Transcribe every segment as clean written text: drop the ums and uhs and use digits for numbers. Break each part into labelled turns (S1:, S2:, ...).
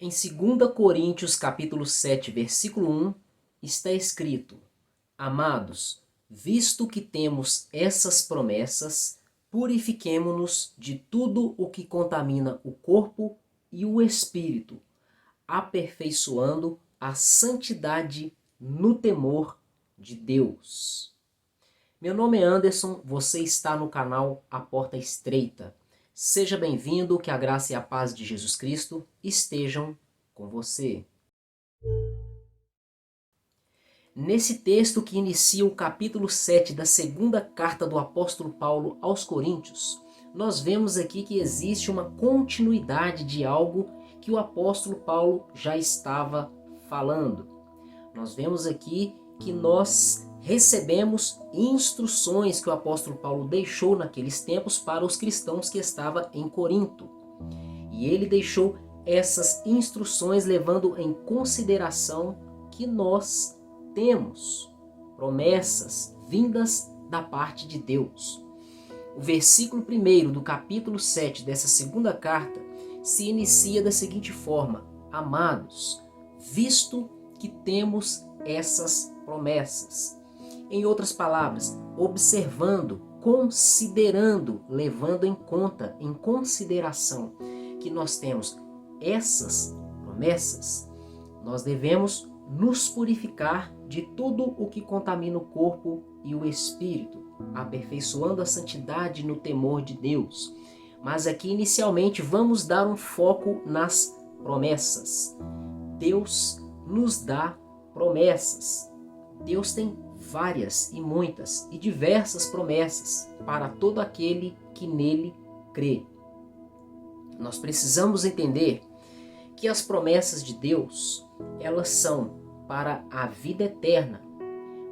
S1: Em 2 Coríntios capítulo 7, versículo 1, está escrito: Amados, visto que temos essas promessas, purifiquemo-nos de tudo o que contamina o corpo e o espírito, aperfeiçoando a santidade no temor de Deus. Meu nome é Anderson, você está no canal A Porta Estreita. Seja bem-vindo, que a graça e a paz de Jesus Cristo estejam com você. Nesse texto que inicia o capítulo 7 da segunda carta do apóstolo Paulo aos Coríntios, nós vemos aqui que existe uma continuidade de algo que o apóstolo Paulo já estava falando. Nós vemos aqui que nós recebemos instruções que o apóstolo Paulo deixou naqueles tempos para os cristãos que estavam em Corinto. E ele deixou essas instruções levando em consideração que nós temos promessas vindas da parte de Deus. O versículo 1 do capítulo 7 dessa segunda carta se inicia da seguinte forma: Amados, visto que temos essas promessas. Em outras palavras, observando, considerando, levando em conta, em consideração que nós temos essas promessas, nós devemos nos purificar de tudo o que contamina o corpo e o espírito, aperfeiçoando a santidade no temor de Deus. Mas aqui inicialmente vamos dar um foco nas promessas. Deus nos dá promessas. Deus tem várias e muitas e diversas promessas para todo aquele que nele crê. Nós precisamos entender que as promessas de Deus, elas são para a vida eterna,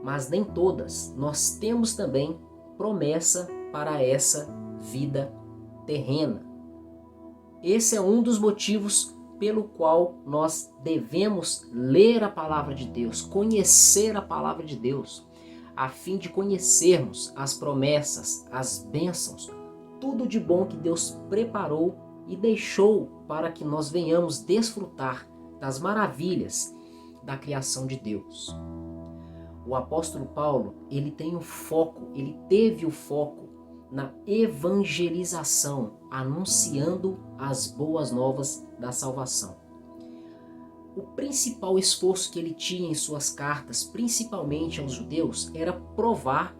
S1: mas nem todas. Nós temos também promessa para essa vida terrena. Esse é um dos motivos pelo qual nós devemos ler a palavra de Deus, conhecer a palavra de Deus, a fim de conhecermos as promessas, as bênçãos, tudo de bom que Deus preparou e deixou para que nós venhamos desfrutar das maravilhas da criação de Deus. O apóstolo Paulo, ele tem um foco, ele teve o foco na evangelização, anunciando as boas novas da salvação. O principal esforço que ele tinha em suas cartas, principalmente aos judeus, era provar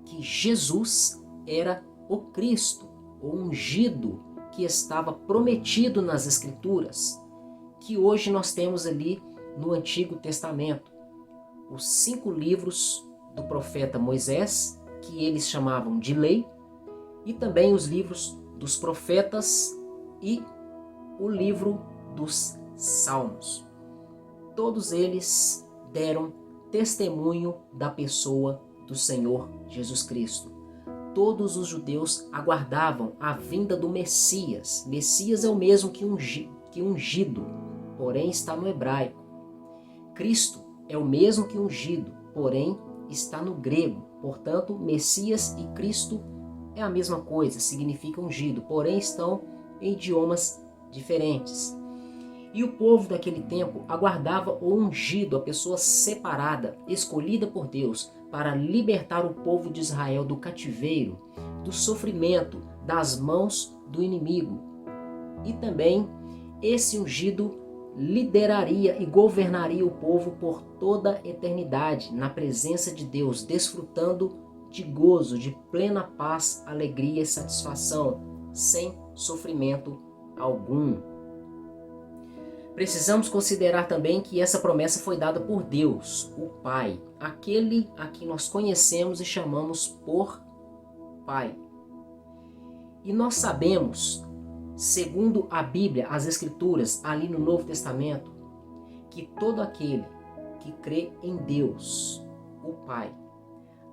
S1: que Jesus era o Cristo, o ungido que estava prometido nas Escrituras, que hoje nós temos ali no Antigo Testamento. Os 5 livros do profeta Moisés, que eles chamavam de lei, e também os livros dos profetas e o livro dos Salmos. Todos eles deram testemunho da pessoa do Senhor Jesus Cristo. Todos os judeus aguardavam a vinda do Messias. Messias é o mesmo que ungido, porém está no hebraico. Cristo é o mesmo que ungido, porém está no grego. Portanto, Messias e Cristo é a mesma coisa, significa ungido, porém estão em idiomas diferentes. E o povo daquele tempo aguardava o ungido, a pessoa separada, escolhida por Deus, para libertar o povo de Israel do cativeiro, do sofrimento, das mãos do inimigo. E também esse ungido lideraria e governaria o povo por toda a eternidade, na presença de Deus, desfrutando de gozo, de plena paz, alegria e satisfação, sem sofrimento algum. Precisamos considerar também que essa promessa foi dada por Deus, o Pai, aquele a quem nós conhecemos e chamamos por Pai. E nós sabemos, segundo a Bíblia, as Escrituras, ali no Novo Testamento, que todo aquele que crê em Deus, o Pai,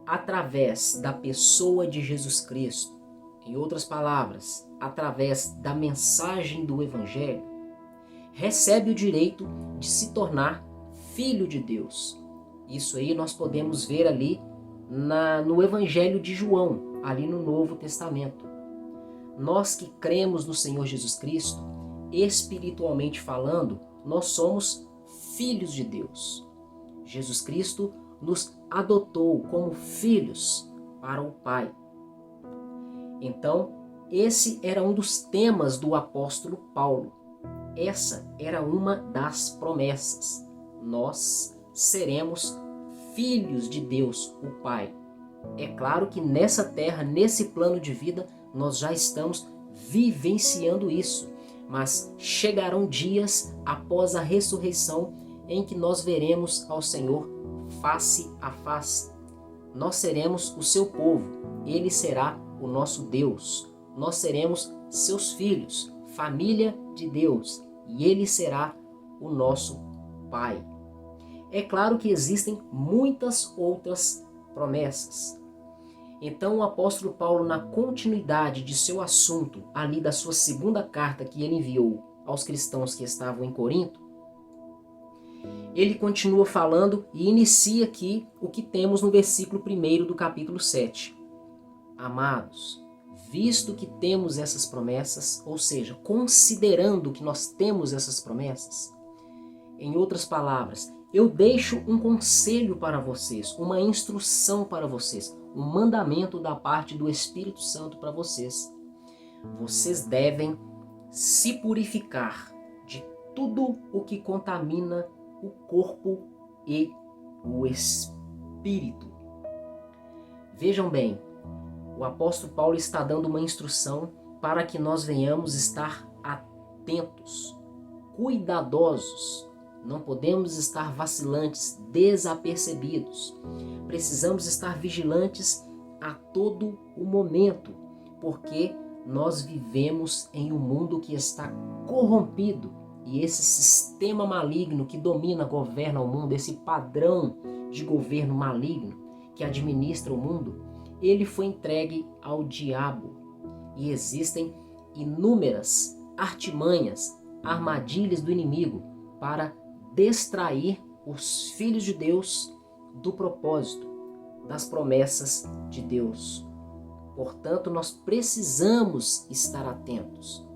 S1: através da pessoa de Jesus Cristo, em outras palavras, através da mensagem do Evangelho, recebe o direito de se tornar filho de Deus. Isso aí nós podemos ver ali no Evangelho de João, ali no Novo Testamento. Nós que cremos no Senhor Jesus Cristo, espiritualmente falando, nós somos filhos de Deus. Jesus Cristo nos adotou como filhos para o Pai. Então, esse era um dos temas do apóstolo Paulo. Essa era uma das promessas. Nós seremos filhos de Deus, o Pai. É claro que nessa terra, nesse plano de vida, nós já estamos vivenciando isso. Mas chegarão dias após a ressurreição em que nós veremos ao Senhor face a face. Nós seremos o seu povo, ele será o nosso Deus. Nós seremos seus filhos, família de Deus, e ele será o nosso Pai. É claro que existem muitas outras promessas. Então o apóstolo Paulo, na continuidade de seu assunto, ali da sua segunda carta que ele enviou aos cristãos que estavam em Corinto, ele continua falando e inicia aqui o que temos no versículo 1 do capítulo 7. Amados, visto que temos essas promessas, ou seja, considerando que nós temos essas promessas, em outras palavras, eu deixo um conselho para vocês, uma instrução para vocês, um mandamento da parte do Espírito Santo para vocês. Vocês devem se purificar de tudo o que contamina o corpo e o espírito. Vejam bem, o apóstolo Paulo está dando uma instrução para que nós venhamos estar atentos, cuidadosos. Não podemos estar vacilantes, desapercebidos. Precisamos estar vigilantes a todo o momento, porque nós vivemos em um mundo que está corrompido. E esse sistema maligno que domina, governa o mundo, esse padrão de governo maligno que administra o mundo, ele foi entregue ao diabo. E existem inúmeras artimanhas, armadilhas do inimigo para distrair os filhos de Deus do propósito, das promessas de Deus. Portanto, nós precisamos estar atentos.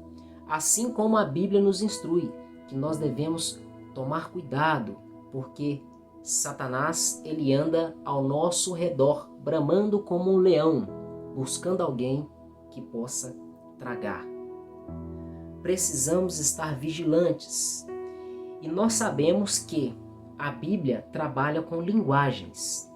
S1: Assim como a Bíblia nos instrui que nós devemos tomar cuidado, porque Satanás, ele anda ao nosso redor, bramando como um leão, buscando alguém que possa tragar. Precisamos estar vigilantes. E nós sabemos que a Bíblia trabalha com linguagens.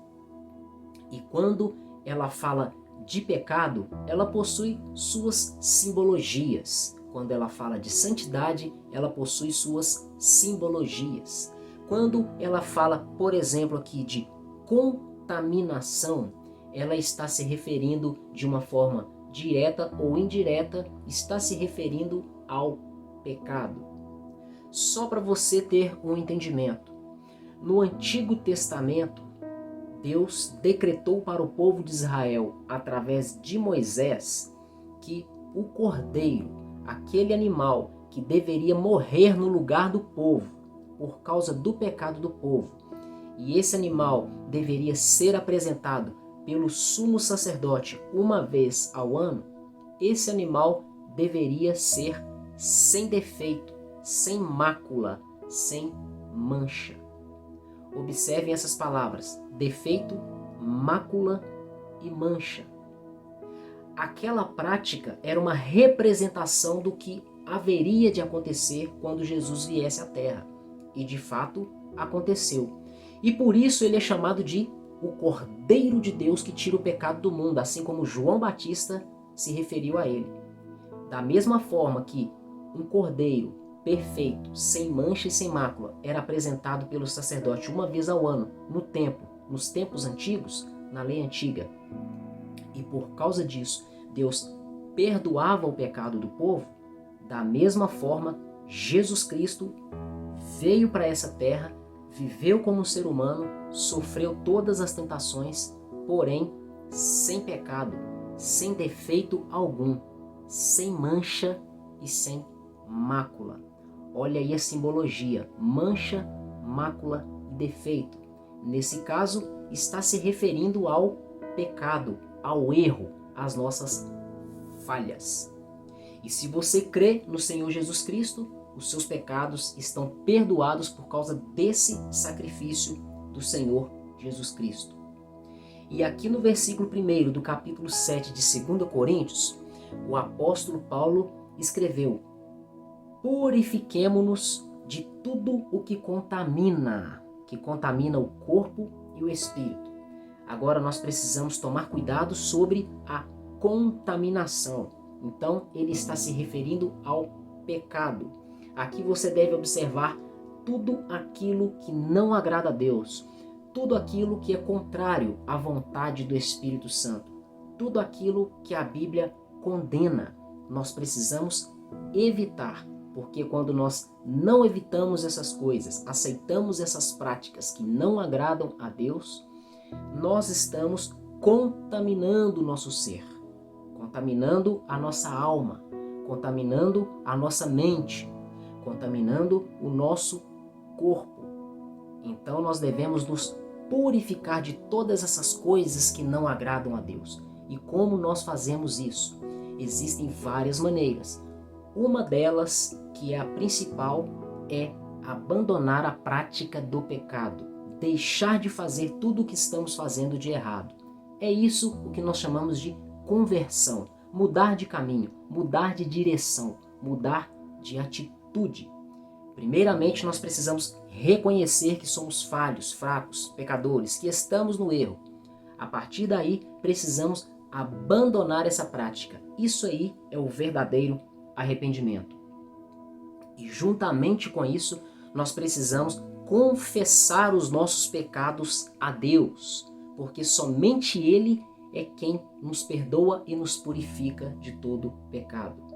S1: E quando ela fala de pecado, ela possui suas simbologias. Quando ela fala de santidade, ela possui suas simbologias. Quando ela fala, por exemplo, aqui de contaminação, ela está se referindo de uma forma direta ou indireta, está se referindo ao pecado. Só para você ter um entendimento, no Antigo Testamento, Deus decretou para o povo de Israel, através de Moisés, que o cordeiro, aquele animal que deveria morrer no lugar do povo, por causa do pecado do povo, e esse animal deveria ser apresentado pelo sumo sacerdote uma vez ao ano, esse animal deveria ser sem defeito, sem mácula, sem mancha. Observem essas palavras: defeito, mácula e mancha. Aquela prática era uma representação do que haveria de acontecer quando Jesus viesse à Terra. E de fato aconteceu. E por isso ele é chamado de o Cordeiro de Deus que tira o pecado do mundo, assim como João Batista se referiu a ele. Da mesma forma que um cordeiro perfeito, sem mancha e sem mácula, era apresentado pelo sacerdote uma vez ao ano, no templo, nos tempos antigos, na lei antiga. E por causa disso, Deus perdoava o pecado do povo. Da mesma forma, Jesus Cristo veio para essa terra, viveu como um ser humano, sofreu todas as tentações, porém sem pecado, sem defeito algum, sem mancha e sem mácula. Olha aí a simbologia: mancha, mácula e defeito. Nesse caso, está se referindo ao pecado, ao erro, às nossas falhas. E se você crê no Senhor Jesus Cristo, os seus pecados estão perdoados por causa desse sacrifício do Senhor Jesus Cristo. E aqui no versículo 1 do capítulo 7 de 2 Coríntios, o apóstolo Paulo escreveu: purifiquemo-nos de tudo o que contamina o corpo e o espírito. Agora nós precisamos tomar cuidado sobre a contaminação. Então ele está se referindo ao pecado. Aqui você deve observar tudo aquilo que não agrada a Deus, tudo aquilo que é contrário à vontade do Espírito Santo, tudo aquilo que a Bíblia condena. Nós precisamos evitar, porque quando nós não evitamos essas coisas, aceitamos essas práticas que não agradam a Deus, nós estamos contaminando o nosso ser, contaminando a nossa alma, contaminando a nossa mente, contaminando o nosso corpo. Então nós devemos nos purificar de todas essas coisas que não agradam a Deus. E como nós fazemos isso? Existem várias maneiras. Uma delas, que é a principal, é abandonar a prática do pecado, deixar de fazer tudo o que estamos fazendo de errado. É isso o que nós chamamos de conversão, mudar de caminho, mudar de direção, mudar de atitude. Primeiramente, nós precisamos reconhecer que somos falhos, fracos, pecadores, que estamos no erro. A partir daí, precisamos abandonar essa prática. Isso aí é o verdadeiro arrependimento. E juntamente com isso, nós precisamos confessar os nossos pecados a Deus, porque somente Ele é quem nos perdoa e nos purifica de todo pecado.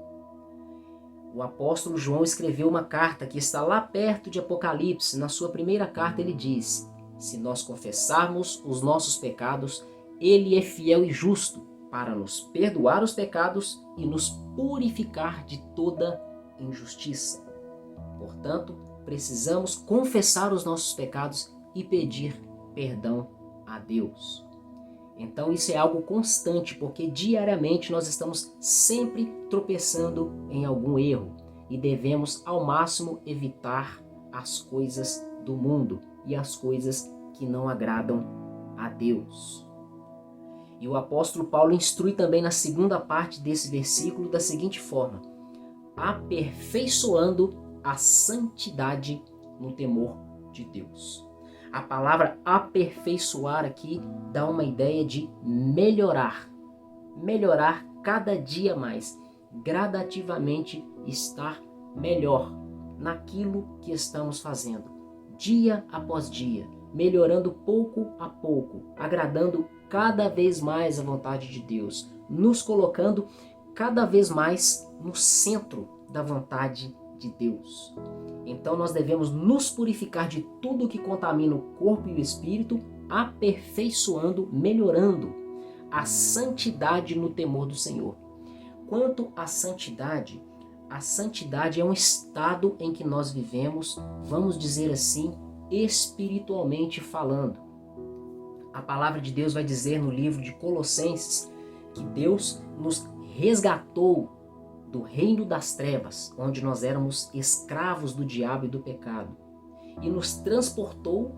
S1: O apóstolo João escreveu uma carta que está lá perto de Apocalipse. Na sua primeira carta ele diz: se nós confessarmos os nossos pecados, Ele é fiel e justo para nos perdoar os pecados e nos purificar de toda injustiça. Portanto, precisamos confessar os nossos pecados e pedir perdão a Deus. Então isso é algo constante, porque diariamente nós estamos sempre tropeçando em algum erro e devemos ao máximo evitar as coisas do mundo e as coisas que não agradam a Deus. E o apóstolo Paulo instrui também na segunda parte desse versículo da seguinte forma: aperfeiçoando a santidade no temor de Deus. A palavra aperfeiçoar aqui dá uma ideia de melhorar. Melhorar cada dia mais. Gradativamente estar melhor naquilo que estamos fazendo. Dia após dia. Melhorando pouco a pouco. Agradando cada vez mais a vontade de Deus. Nos colocando cada vez mais no centro da vontade de Deus. Então nós devemos nos purificar de tudo que contamina o corpo e o espírito, aperfeiçoando, melhorando a santidade no temor do Senhor. Quanto à santidade, a santidade é um estado em que nós vivemos, vamos dizer assim, espiritualmente falando. A palavra de Deus vai dizer no livro de Colossenses que Deus nos resgatou do reino das trevas, onde nós éramos escravos do diabo e do pecado, e nos transportou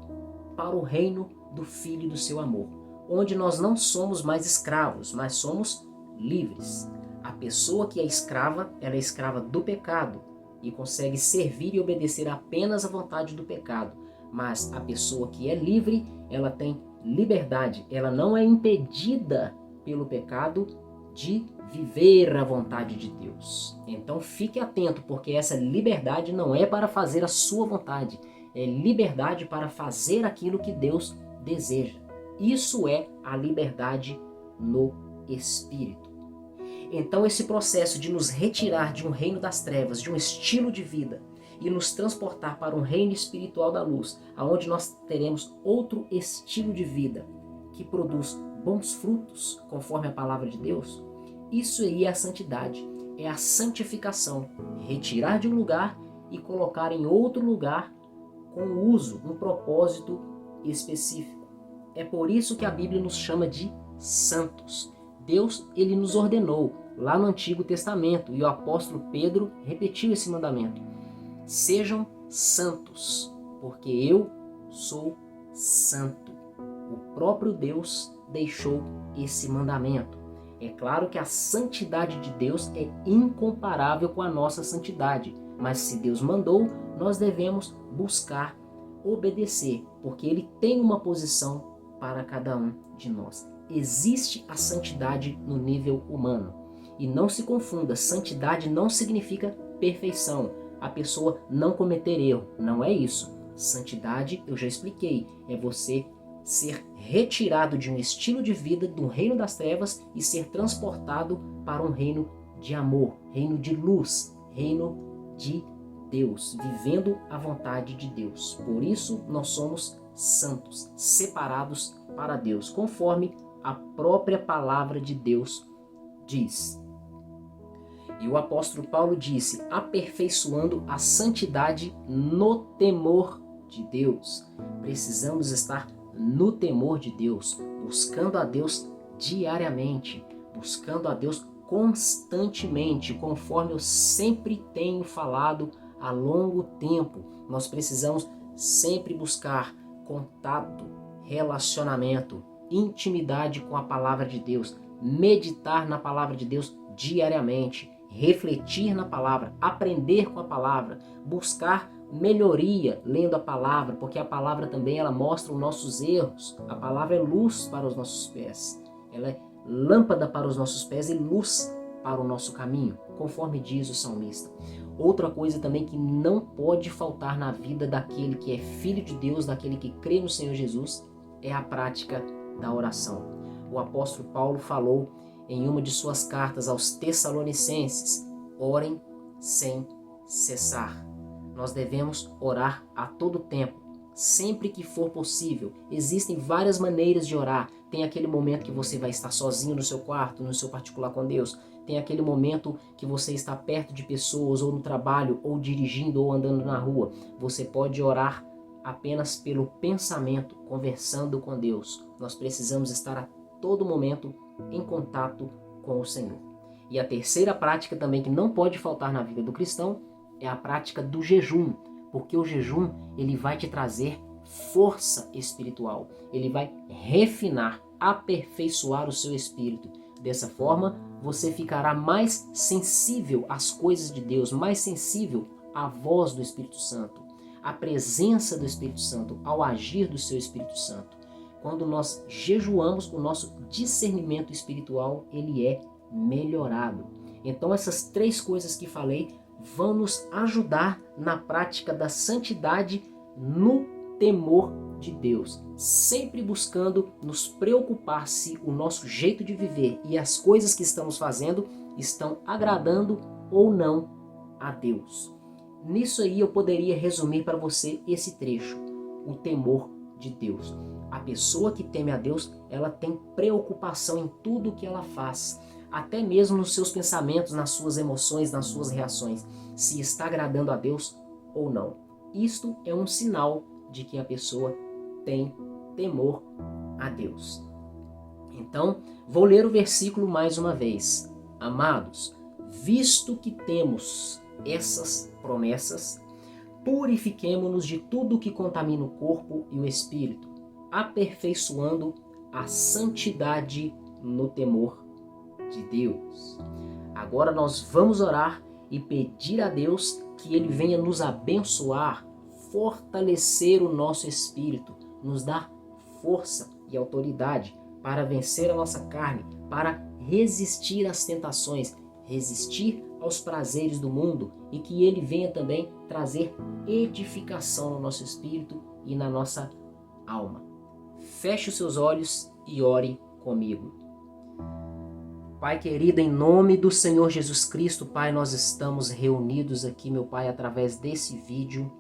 S1: para o reino do Filho do seu amor, onde nós não somos mais escravos, mas somos livres. A pessoa que é escrava, ela é escrava do pecado e consegue servir e obedecer apenas à vontade do pecado, mas a pessoa que é livre, ela tem liberdade, ela não é impedida pelo pecado de viver a vontade de Deus. Então fique atento, porque essa liberdade não é para fazer a sua vontade, é liberdade para fazer aquilo que Deus deseja. Isso é a liberdade no Espírito. Então esse processo de nos retirar de um reino das trevas, de um estilo de vida, e nos transportar para um reino espiritual da luz, aonde nós teremos outro estilo de vida que produz bons frutos, conforme a palavra de Deus. Isso aí é a santidade, é a santificação, retirar de um lugar e colocar em outro lugar com uso, um propósito específico. É por isso que a Bíblia nos chama de santos. Deus, ele nos ordenou lá no Antigo Testamento, e o apóstolo Pedro repetiu esse mandamento. Sejam santos, porque eu sou santo. O próprio Deus deixou esse mandamento. É claro que a santidade de Deus é incomparável com a nossa santidade, mas se Deus mandou, nós devemos buscar obedecer, porque Ele tem uma posição para cada um de nós. Existe a santidade no nível humano. E não se confunda, santidade não significa perfeição, a pessoa não cometer erro, não é isso. Santidade, eu já expliquei, é você ser retirado de um estilo de vida do reino das trevas e ser transportado para um reino de amor, reino de luz, reino de Deus, vivendo a vontade de Deus. Por isso nós somos santos, separados para Deus, conforme a própria palavra de Deus diz. E o apóstolo Paulo disse, aperfeiçoando a santidade no temor de Deus. Precisamos estar no temor de Deus, buscando a Deus diariamente, buscando a Deus constantemente, conforme eu sempre tenho falado há longo tempo. Nós precisamos sempre buscar contato, relacionamento, intimidade com a palavra de Deus, meditar na palavra de Deus diariamente, refletir na palavra, aprender com a palavra, buscar melhoria lendo a palavra, porque a palavra também ela mostra os nossos erros. A palavra é luz para os nossos pés, ela é lâmpada para os nossos pés e luz para o nosso caminho, conforme diz o salmista. Outra coisa também que não pode faltar na vida daquele que é filho de Deus, daquele que crê no Senhor Jesus, é a prática da oração. O apóstolo Paulo falou em uma de suas cartas aos Tessalonicenses, orem sem cessar. Nós devemos orar a todo tempo, sempre que for possível. Existem várias maneiras de orar. Tem aquele momento que você vai estar sozinho no seu quarto, no seu particular com Deus. Tem aquele momento que você está perto de pessoas, ou no trabalho, ou dirigindo, ou andando na rua. Você pode orar apenas pelo pensamento, conversando com Deus. Nós precisamos estar a todo momento em contato com o Senhor. E a terceira prática também que não pode faltar na vida do cristão é a prática do jejum, porque o jejum ele vai te trazer força espiritual, ele vai refinar, aperfeiçoar o seu espírito. Dessa forma, você ficará mais sensível às coisas de Deus, mais sensível à voz do Espírito Santo, à presença do Espírito Santo, ao agir do seu Espírito Santo. Quando nós jejuamos, o nosso discernimento espiritual ele é melhorado. Então essas três coisas que falei vão nos ajudar na prática da santidade no temor de Deus, sempre buscando nos preocupar se o nosso jeito de viver e as coisas que estamos fazendo estão agradando ou não a Deus. Nisso aí eu poderia resumir para você esse trecho, o temor de Deus. A pessoa que teme a Deus, ela tem preocupação em tudo que ela faz, até mesmo nos seus pensamentos, nas suas emoções, nas suas reações, se está agradando a Deus ou não. Isto é um sinal de que a pessoa tem temor a Deus. Então, vou ler o versículo mais uma vez. Amados, visto que temos essas promessas, purifiquemo-nos de tudo que contamina o corpo e o espírito, aperfeiçoando a santidade no temor de Deus. Agora nós vamos orar e pedir a Deus que Ele venha nos abençoar, fortalecer o nosso espírito, nos dar força e autoridade para vencer a nossa carne, para resistir às tentações, resistir aos prazeres do mundo e que Ele venha também trazer edificação no nosso espírito e na nossa alma. Feche os seus olhos e ore comigo. Pai querido, em nome do Senhor Jesus Cristo, Pai, nós estamos reunidos aqui, meu Pai, através desse vídeo,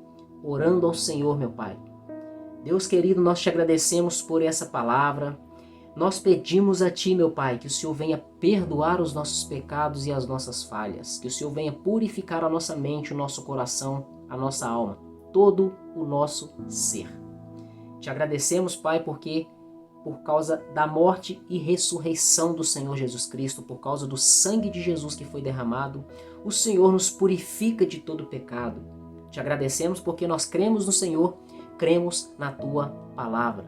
S1: orando ao Senhor, meu Pai. Deus querido, nós te agradecemos por essa palavra. Nós pedimos a Ti, meu Pai, que o Senhor venha perdoar os nossos pecados e as nossas falhas, que o Senhor venha purificar a nossa mente, o nosso coração, a nossa alma, todo o nosso ser. Te agradecemos, Pai, porque por causa da morte e ressurreição do Senhor Jesus Cristo, por causa do sangue de Jesus que foi derramado, o Senhor nos purifica de todo pecado. Te agradecemos porque nós cremos no Senhor, cremos na Tua palavra.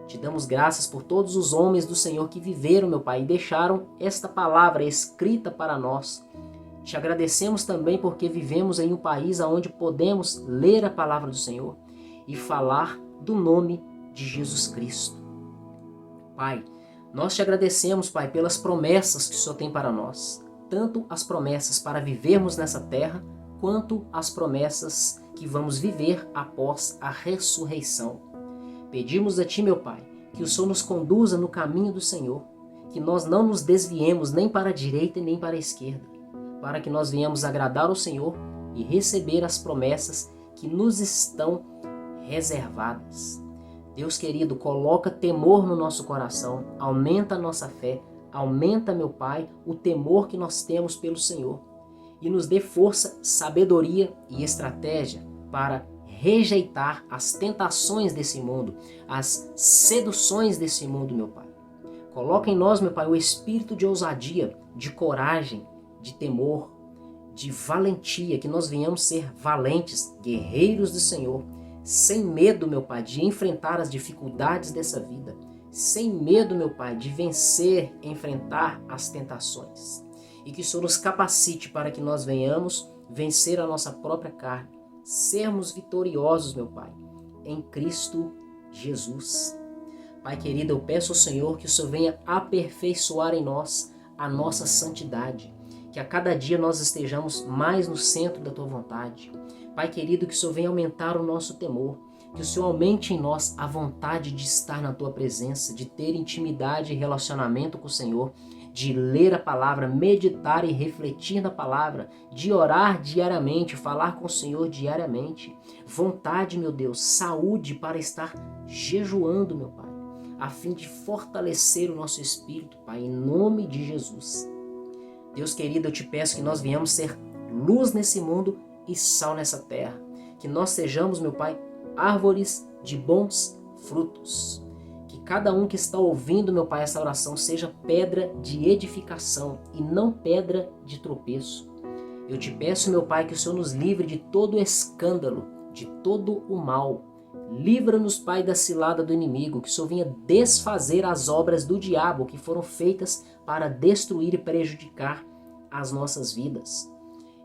S1: Te damos graças por todos os homens do Senhor que viveram, meu Pai, e deixaram esta palavra escrita para nós. Te agradecemos também porque vivemos em um país onde podemos ler a palavra do Senhor e falar do nome de Jesus Cristo. Pai, nós te agradecemos, Pai, pelas promessas que o Senhor tem para nós. Tanto as promessas para vivermos nessa terra, quanto as promessas que vamos viver após a ressurreição. Pedimos a Ti, meu Pai, que o Senhor nos conduza no caminho do Senhor, que nós não nos desviemos nem para a direita e nem para a esquerda, para que nós venhamos agradar ao Senhor e receber as promessas que nos estão reservadas. Deus querido, coloca temor no nosso coração, aumenta a nossa fé, aumenta, meu Pai, o temor que nós temos pelo Senhor e nos dê força, sabedoria e estratégia para rejeitar as tentações desse mundo, as seduções desse mundo, meu Pai. Coloca em nós, meu Pai, o espírito de ousadia, de coragem, de temor, de valentia, que nós venhamos ser valentes, guerreiros do Senhor, sem medo, meu Pai, de enfrentar as dificuldades dessa vida, sem medo, meu Pai, de vencer, enfrentar as tentações. E que o Senhor nos capacite para que nós venhamos vencer a nossa própria carne, sermos vitoriosos, meu Pai, em Cristo Jesus. Pai querido, eu peço ao Senhor que o Senhor venha aperfeiçoar em nós a nossa santidade, que a cada dia nós estejamos mais no centro da Tua vontade. Pai querido, que o Senhor venha aumentar o nosso temor, que o Senhor aumente em nós a vontade de estar na Tua presença, de ter intimidade e relacionamento com o Senhor, de ler a palavra, meditar e refletir na palavra, de orar diariamente, falar com o Senhor diariamente. Vontade, meu Deus, saúde para estar jejuando, meu Pai, a fim de fortalecer o nosso espírito, Pai, em nome de Jesus. Deus querido, eu te peço que nós venhamos ser luz nesse mundo e sal nessa terra. Que nós sejamos, meu Pai, árvores de bons frutos. Que cada um que está ouvindo, meu Pai, essa oração seja pedra de edificação e não pedra de tropeço. Eu te peço, meu Pai, que o Senhor nos livre de todo escândalo, de todo o mal. Livra-nos, Pai, da cilada do inimigo, que o Senhor venha desfazer as obras do diabo que foram feitas para destruir e prejudicar as nossas vidas.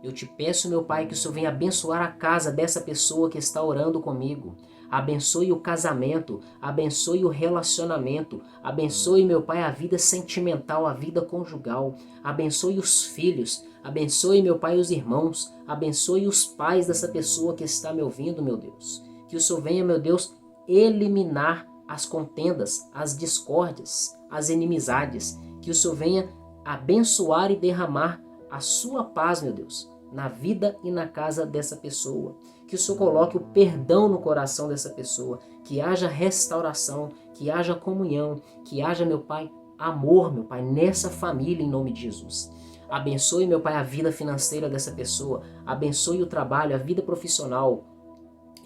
S1: Eu te peço, meu Pai, que o Senhor venha abençoar a casa dessa pessoa que está orando comigo. Abençoe o casamento, abençoe o relacionamento, abençoe, meu Pai, a vida sentimental, a vida conjugal, abençoe os filhos, abençoe, meu Pai, os irmãos, abençoe os pais dessa pessoa que está me ouvindo, meu Deus. Que o Senhor venha, meu Deus, eliminar as contendas, as discórdias, as inimizades. Que o Senhor venha abençoar e derramar a sua paz, meu Deus, na vida e na casa dessa pessoa. Que o Senhor coloque o perdão no coração dessa pessoa, que haja restauração, que haja comunhão, que haja, meu Pai, amor, meu Pai, nessa família em nome de Jesus. Abençoe, meu Pai, a vida financeira dessa pessoa, abençoe o trabalho, a vida profissional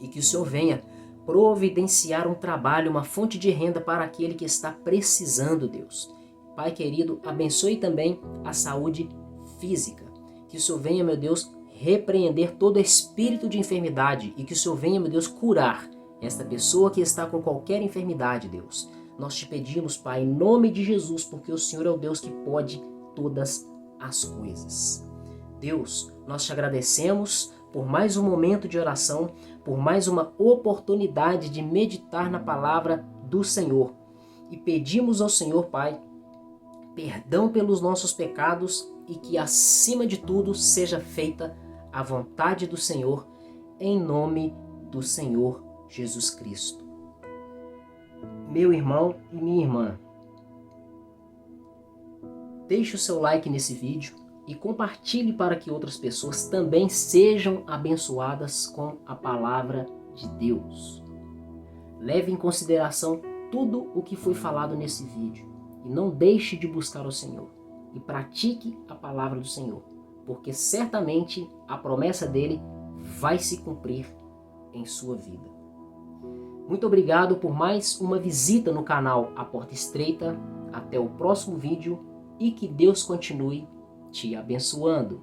S1: e que o Senhor venha providenciar um trabalho, uma fonte de renda para aquele que está precisando, Deus. Pai querido, abençoe também a saúde física. Que o Senhor venha, meu Deus, repreender todo espírito de enfermidade e que o Senhor venha, meu Deus, curar esta pessoa que está com qualquer enfermidade, Deus. Nós te pedimos, Pai, em nome de Jesus, porque o Senhor é o Deus que pode todas as coisas. Deus, nós te agradecemos por mais um momento de oração, por mais uma oportunidade de meditar na palavra do Senhor. E pedimos ao Senhor, Pai, perdão pelos nossos pecados e que, acima de tudo, seja feita a vontade do Senhor, em nome do Senhor Jesus Cristo. Meu irmão e minha irmã, deixe o seu like nesse vídeo e compartilhe para que outras pessoas também sejam abençoadas com a palavra de Deus. Leve em consideração tudo o que foi falado nesse vídeo e não deixe de buscar o Senhor e pratique a palavra do Senhor, porque certamente a promessa dele vai se cumprir em sua vida. Muito obrigado por mais uma visita no canal A Porta Estreita. Até o próximo vídeo e que Deus continue te abençoando.